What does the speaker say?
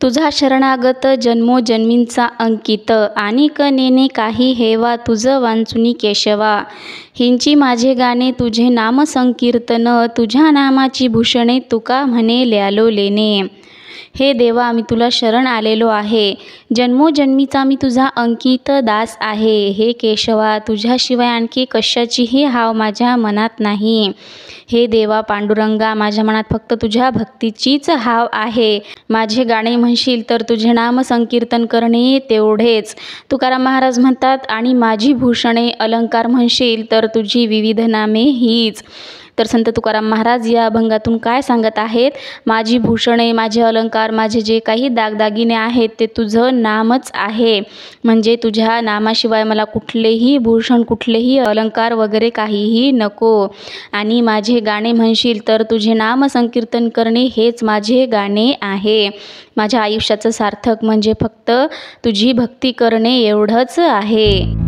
तुझा शरणागत जन्मोजन्मींचा अंकित, आणिक नेने काही हेवा तुझ वांचुनी केशवा। हिंची माझे गाणे तुझे नाम संकीर्तन, तुझ्या नामाची भूषणे तुका म्हणे ल्यालो लेणे। हे देवा, मी तुला शरण आलेलो आहे, जन्मोजन्मीचा मी तुझा अंकित दास आहे। हे केशवा, तुझ्याशिवाय आणखी कशाचीही हाव माझ्या मनात नाही। हे देवा पांडुरंगा, माझ्या मनात फक्त तुझ्या भक्तीचीच हाव आहे। माझे गाणे म्हणशील तर तुझे नाम संकीर्तन करणे तेवढेच। तुकाराम महाराज म्हणतात, आणि माझी भूषणे अलंकार म्हणशील तर तुझी विविध नामे हीच। तर संत तुकाराम महाराज या अभंगातून काय सांगत आहेत? माझी भूषणे, माझे अलंकार, माझे जे काही दागदागिने आहेत ते तुझं नामच आहे। म्हणजे तुझ्या नामाशिवाय मला कुठलेही भूषण, कुठलेही अलंकार वगैरे काहीही नको। आणि माझे गाणे म्हणशील तर तुझे नाम संकीर्तन करणे हेच माझे गाणे आहे। माझ्या आयुष्याचं सार्थक म्हणजे फक्त तुझी भक्ती करणे एवढंच आहे।